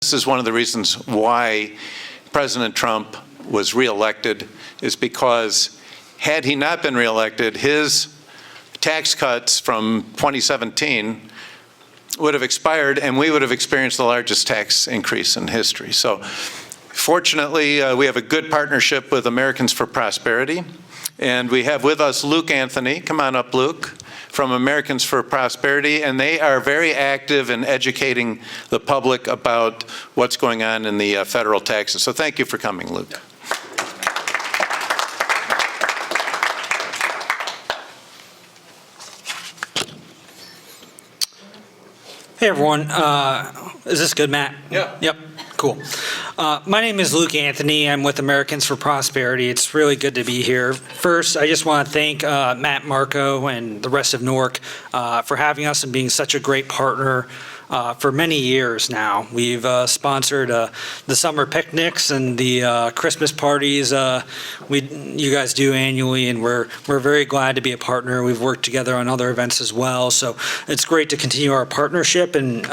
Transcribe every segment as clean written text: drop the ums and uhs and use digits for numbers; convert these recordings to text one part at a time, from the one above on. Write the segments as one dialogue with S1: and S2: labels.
S1: This is one of the reasons why President Trump was reelected, is because had he not been reelected, his tax cuts from 2017 would have expired and we would have experienced the largest tax increase in history. So fortunately, we have a good partnership with Americans for Prosperity. And we have with us Luke Anthony. Come on up, Luke, from Americans for Prosperity. And they are very active in educating the public about what's going on in the federal taxes. So thank you for coming, Luke.
S2: Hey, everyone. Is this good, Matt?
S1: Yeah.
S2: Yep. Cool. My name is Luke Anthony. I'm with Americans for Prosperity. It's really good to be here. First, I just want to thank Matt Marco and the rest of NORC for having us and being such a great partner for many years now. We've sponsored the summer picnics and the Christmas parties you guys do annually, and we're very glad to be a partner. We've worked together on other events as well, so it's great to continue our partnership and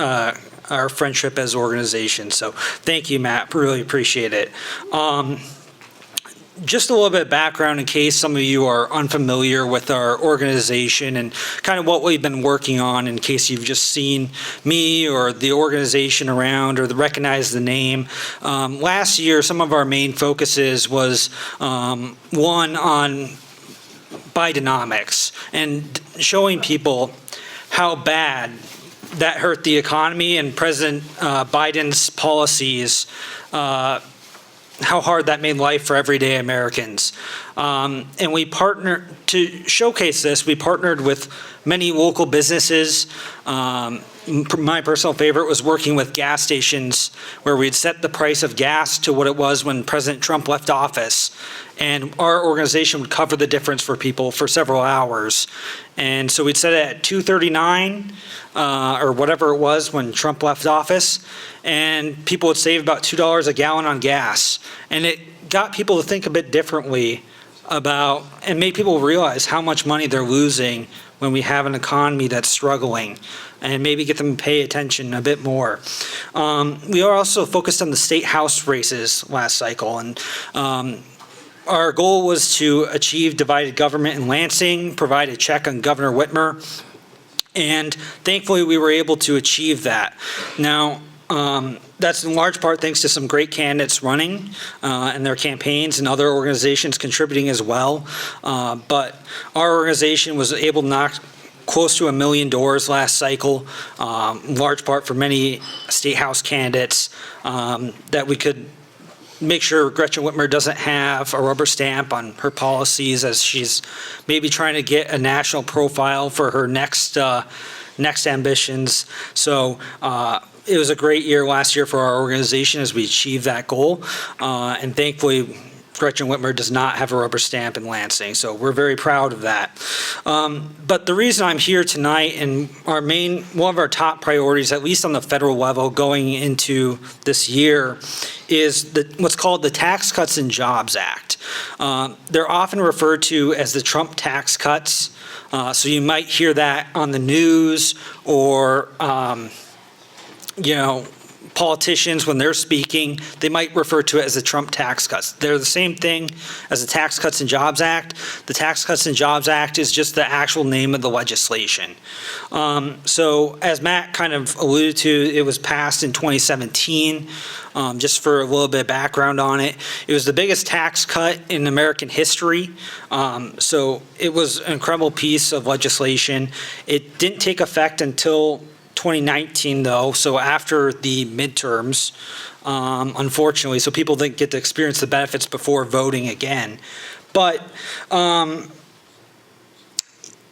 S2: our friendship as organizations. So thank you, Matt. Really appreciate it. Just a little bit of background in case some of you are unfamiliar with our organization and kind of what we've been working on, in case you've just seen me or the organization around or recognize the name. Last year, some of our main focuses was one on Bidenomics and showing people how bad that hurt the economy and President Biden's policies, how hard that made life for everyday Americans. And we partnered, to showcase this, we partnered with many local businesses. My personal favorite was working with gas stations, where we'd set the price of gas to what it was when President Trump left office. And our organization would cover the difference for people for several hours. And so we'd set it at $2.39 or whatever it was when Trump left office, and people would save about $2 a gallon on gas. And it got people to think a bit differently about, and made people realize how much money they're losing when we have an economy that's struggling, and maybe get them to pay attention a bit more. We are also focused on the state house races last cycle, and our goal was to achieve divided government in Lansing, provide a check on Governor Whitmer, and thankfully we were able to achieve that. Now, that's in large part thanks to some great candidates running and their campaigns, and other organizations contributing as well. But our organization was able to knock close to 1 million doors last cycle, in large part for many state house candidates, that we could make sure Gretchen Whitmer doesn't have a rubber stamp on her policies, as she's maybe trying to get a national profile for her next ambitions. So it was a great year last year for our organization as we achieved that goal. And thankfully, Gretchen Whitmer does not have a rubber stamp in Lansing, so we're very proud of that. But the reason I'm here tonight, and one of our top priorities, at least on the federal level going into this year, is what's called the Tax Cuts and Jobs Act. They're often referred to as the Trump tax cuts. So you might hear that on the news, or politicians, when they're speaking, they might refer to it as the Trump tax cuts. They're the same thing as the Tax Cuts and Jobs Act. The Tax Cuts and Jobs Act is just the actual name of the legislation. So as Matt kind of alluded to, it was passed in 2017. Just for a little bit of background on it, it was the biggest tax cut in American history. So it was an incredible piece of legislation. It didn't take effect until 2019, though, so after the midterms, unfortunately, so people didn't get to experience the benefits before voting again. But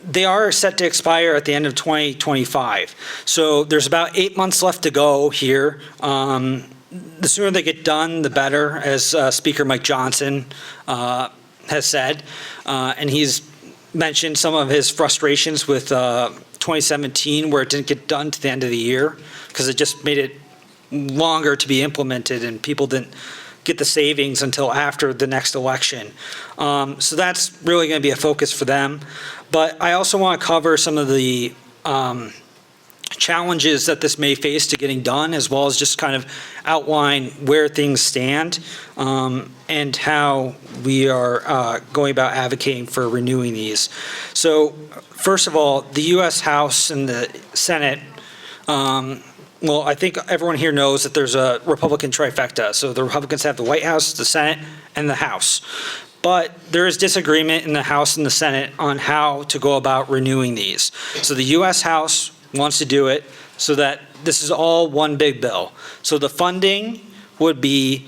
S2: they are set to expire at the end of 2025. So there's about 8 months left to go here. The sooner they get done, the better, as Speaker Mike Johnson has said. And he's mentioned some of his frustrations with 2017, where it didn't get done to the end of the year because it just made it longer to be implemented, and people didn't get the savings until after the next election. So that's really going to be a focus for them. But I also want to cover some of the challenges that this may face to getting done, as well as just kind of outline where things stand and how we are going about advocating for renewing these. So first of all, the U.S. House and the Senate, well, I think everyone here knows that there's a Republican trifecta. So the Republicans have the White House, the Senate, and the House. But there is disagreement in the House and the Senate on how to go about renewing these. So the U.S. House wants to do it so that this is all one big bill. So the funding would be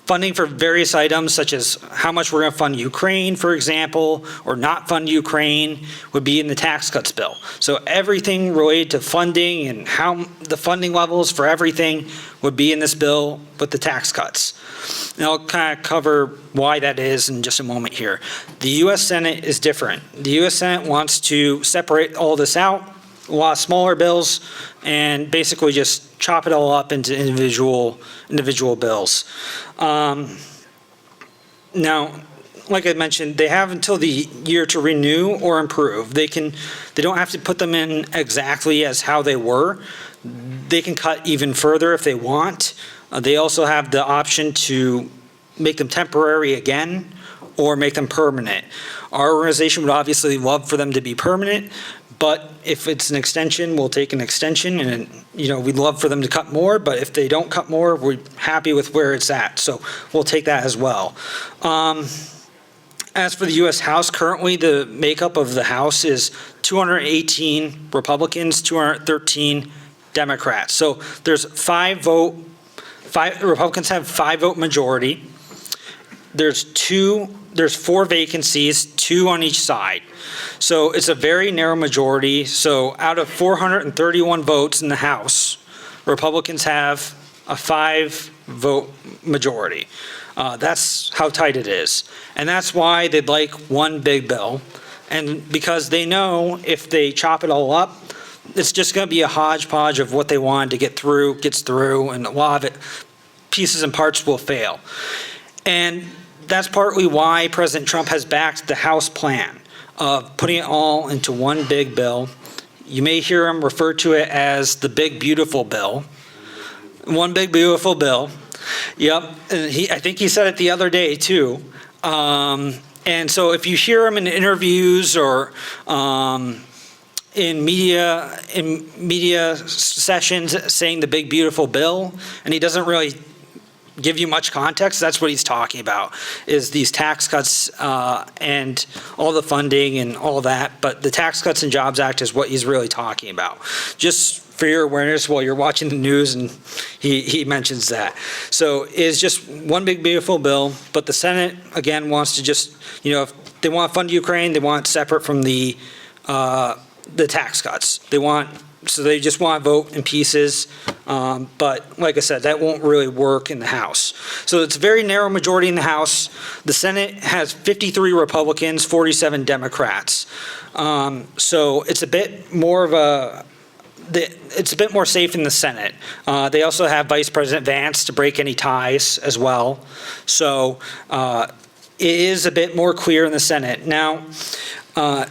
S2: funding for various items, such as how much we're going to fund Ukraine, for example, or not fund Ukraine, would be in the tax cuts bill. So everything related to funding and how the funding levels for everything would be in this bill with the tax cuts. And I'll kind of cover why that is in just a moment here. The U.S. Senate is different. The U.S. Senate wants to separate all this out, a lot of smaller bills, and basically just chop it all up into individual bills. Now, like I mentioned, they have until the year to renew or improve. They don't have to put them in exactly as how they were. They can cut even further if they want. They also have the option to make them temporary again or make them permanent. Our organization would obviously love for them to be permanent, but if it's an extension, we'll take an extension, and we'd love for them to cut more, but if they don't cut more, we're happy with where it's at, so we'll take that as well. As for the U.S. House, currently the makeup of the House is 218 Republicans, 213 Democrats. So there's Republicans have 5-vote majority. There's 4 vacancies, 2 on each side. So it's a very narrow majority. So out of 431 votes in the House, Republicans have a 5-vote majority. That's how tight it is. And that's why they'd like one big bill. And because they know if they chop it all up, it's just going to be a hodgepodge of what they wanted to get through, gets through, and a lot of it, pieces and parts will fail. And that's partly why President Trump has backed the House plan of putting it all into one big bill. You may hear him refer to it as the big, beautiful bill. One big, beautiful bill. Yep. And I think he said it the other day, too. And so if you hear him in interviews or in media sessions saying the big, beautiful bill, and he doesn't really give you much context, that's what he's talking about, is these tax cuts and all the funding and all that. But the Tax Cuts and Jobs Act is what he's really talking about. Just for your awareness while you're watching the news, and he mentions that. So it's just one big, beautiful bill, but the Senate, again, wants to just, if they want to fund Ukraine, they want it separate from the tax cuts. So they just want to vote in pieces, but like I said, that won't really work in the House. So it's a very narrow majority in the House. The Senate has 53 Republicans, 47 Democrats. So it's a bit more safe in the Senate. They also have Vice President Vance to break any ties as well. So it is a bit more clear in the Senate. Now,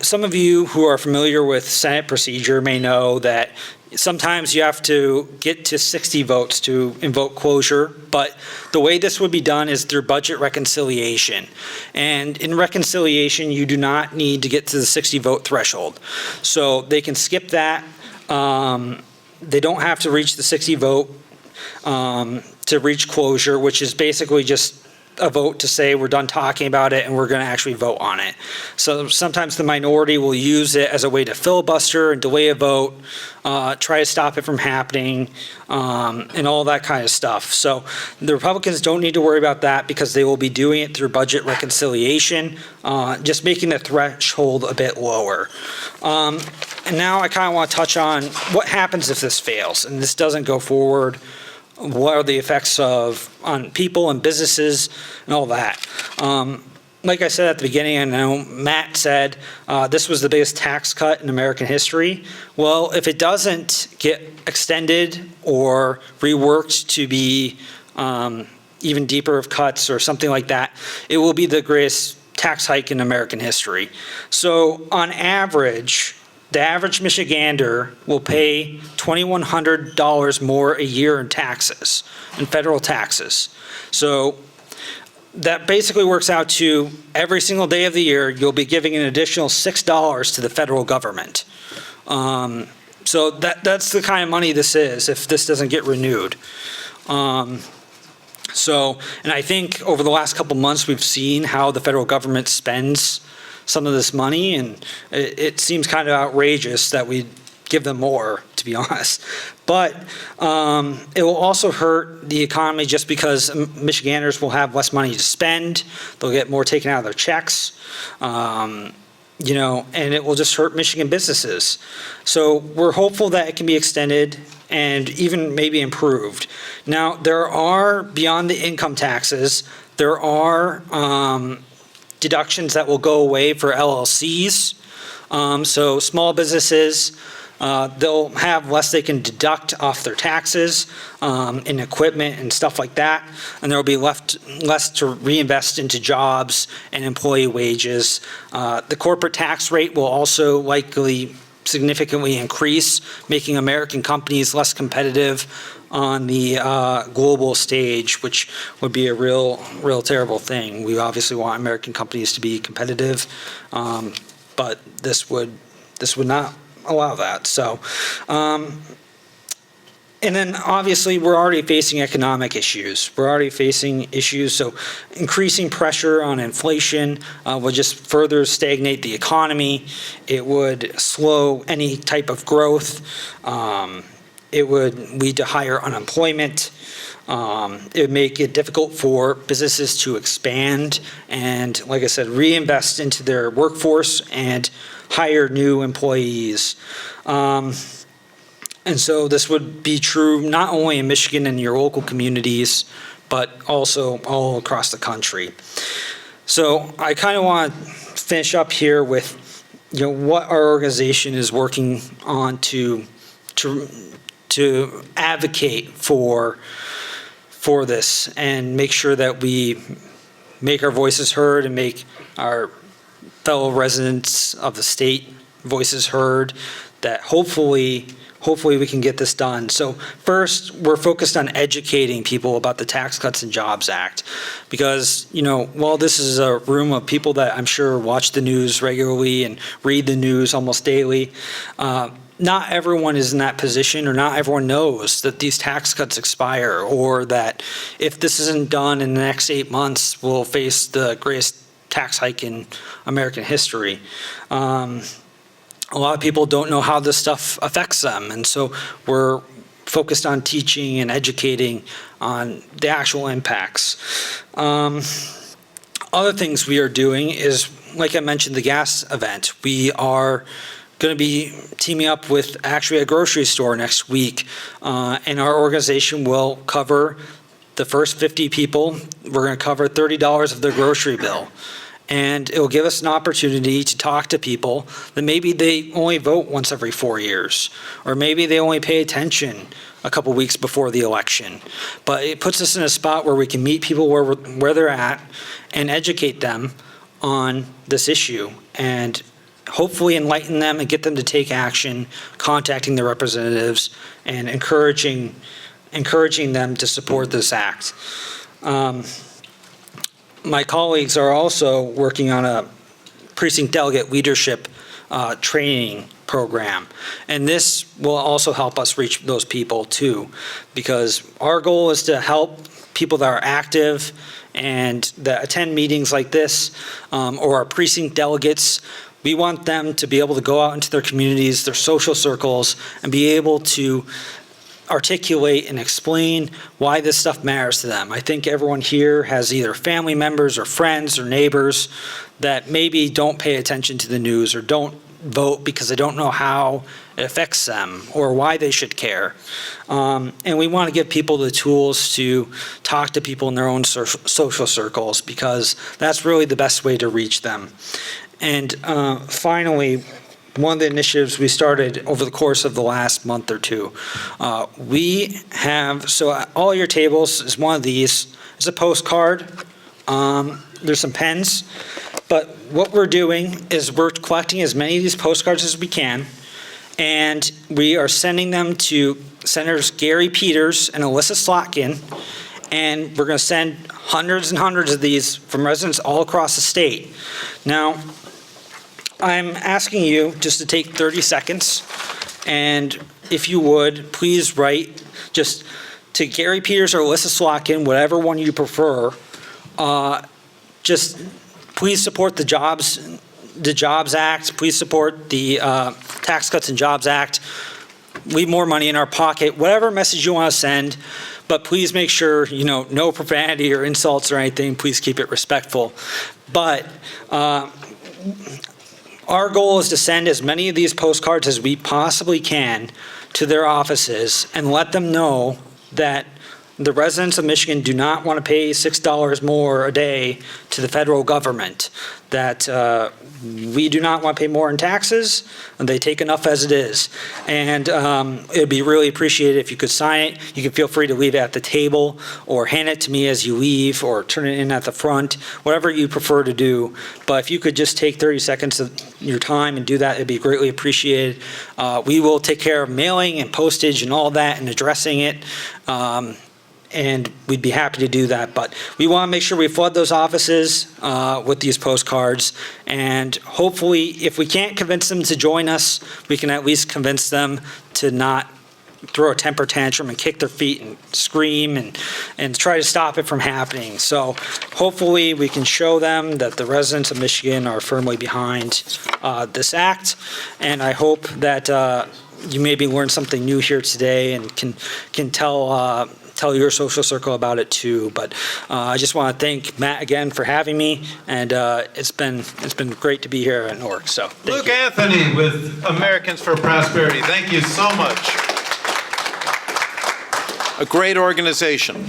S2: some of you who are familiar with Senate procedure may know that sometimes you have to get to 60 votes to invoke closure, but the way this would be done is through budget reconciliation. And in reconciliation, you do not need to get to the 60-vote threshold. So they can skip that. They don't have to reach the 60 vote to reach closure, which is basically just a vote to say we're done talking about it and we're going to actually vote on it. So sometimes the minority will use it as a way to filibuster and delay a vote, try to stop it from happening, and all that kind of stuff. So the Republicans don't need to worry about that because they will be doing it through budget reconciliation, just making the threshold a bit lower. And now I kind of want to touch on what happens if this fails and this doesn't go forward. What are the effects on people and businesses and all that? Like I said at the beginning, I know Matt said this was the biggest tax cut in American history. Well, if it doesn't get extended or reworked to be even deeper of cuts or something like that, it will be the greatest tax hike in American history. So on average, the average Michigander will pay $2,100 more a year in taxes, in federal taxes. So that basically works out to every single day of the year, you'll be giving an additional $6 to the federal government. So that's the kind of money this is if this doesn't get renewed. And I think over the last couple months, we've seen how the federal government spends some of this money, and it seems kind of outrageous that we give them more, to be honest. But it will also hurt the economy just because Michiganders will have less money to spend. They'll get more taken out of their checks. And it will just hurt Michigan businesses. So we're hopeful that it can be extended and even maybe improved. Now, there are, beyond the income taxes, there are deductions that will go away for LLCs. So small businesses, they'll have less they can deduct off their taxes in equipment and stuff like that, and there will be less to reinvest into jobs and employee wages. The corporate tax rate will also likely significantly increase, making American companies less competitive on the global stage, which would be a real terrible thing. We obviously want American companies to be competitive, but this would not allow that. So, and then obviously we're already facing economic issues. We're already facing issues. So increasing pressure on inflation will just further stagnate the economy. It would slow any type of growth. It would lead to higher unemployment. It would make it difficult for businesses to expand and, like I said, reinvest into their workforce and hire new employees. And so this would be true not only in Michigan and your local communities, but also all across the country. So I kind of want to finish up here with, what our organization is working on to advocate for this and make sure that we make our voices heard and make our fellow residents of the state voices heard, that hopefully we can get this done. So first, we're focused on educating people about the Tax Cuts and Jobs Act, because, while this is a room of people that I'm sure watch the news regularly and read the news almost daily, not everyone is in that position, or not everyone knows that these tax cuts expire, or that if this isn't done in the next 8 months, we'll face the greatest tax hike in American history. A lot of people don't know how this stuff affects them, and so we're focused on teaching and educating on the actual impacts. Other things we are doing is, like I mentioned, the gas event. We are going to be teaming up with actually a grocery store next week, and our organization will cover the first 50 people. We're going to cover $30 of their grocery bill. And it will give us an opportunity to talk to people that maybe they only vote once every 4 years, or maybe they only pay attention a couple weeks before the election. But it puts us in a spot where we can meet people where they're at and educate them on this issue, and hopefully enlighten them and get them to take action, contacting their representatives and encouraging them to support this act. My colleagues are also working on a precinct delegate leadership training program. And this will also help us reach those people too, because our goal is to help people that are active and that attend meetings like this, or our precinct delegates. We want them to be able to go out into their communities, their social circles, and be able to articulate and explain why this stuff matters to them. I think everyone here has either family members or friends or neighbors that maybe don't pay attention to the news or don't vote because they don't know how it affects them or why they should care. And we want to give people the tools to talk to people in their own social circles, because that's really the best way to reach them. And finally, one of the initiatives we started over the course of the last month or two, we have, so at all your tables is one of these. It's a postcard. There's some pens. But what we're doing is we're collecting as many of these postcards as we can, And we are sending them to Senators Gary Peters and Alyssa Slotkin. And we're going to send hundreds and hundreds of these from residents all across the state. Now, I'm asking you just to take 30 seconds, and if you would, please write just to Gary Peters or Alyssa Slotkin, whatever one you prefer. Just please support the Jobs Act. Please support the Tax Cuts and Jobs Act. Leave more money in our pocket, whatever message you want to send. But please make sure, no profanity or insults or anything. Please keep it respectful. But our goal is to send as many of these postcards as we possibly can to their offices and let them know that the residents of Michigan do not want to pay $6 more a day to the federal government, that we do not want to pay more in taxes, and they take enough as it is. And it would be really appreciated if you could sign it. You can feel free to leave it at the table or hand it to me as you leave or turn it in at the front, whatever you prefer to do. But if you could just take 30 seconds of your time and do that, it'd be greatly appreciated. We will take care of mailing and postage and all that and addressing it. And we'd be happy to do that. But we want to make sure we flood those offices with these postcards. And hopefully, if we can't convince them to join us, we can at least convince them to not throw a temper tantrum and kick their feet and scream and try to stop it from happening. So hopefully, we can show them that the residents of Michigan are firmly behind this act. And I hope that you maybe learned something new here today and can tell your social circle about it too. But I just want to thank Matt again for having me, and it's been great to be here at Newark. So thank
S1: Luke
S2: you.
S1: Anthony with Americans for Prosperity. Thank you so much. A great organization.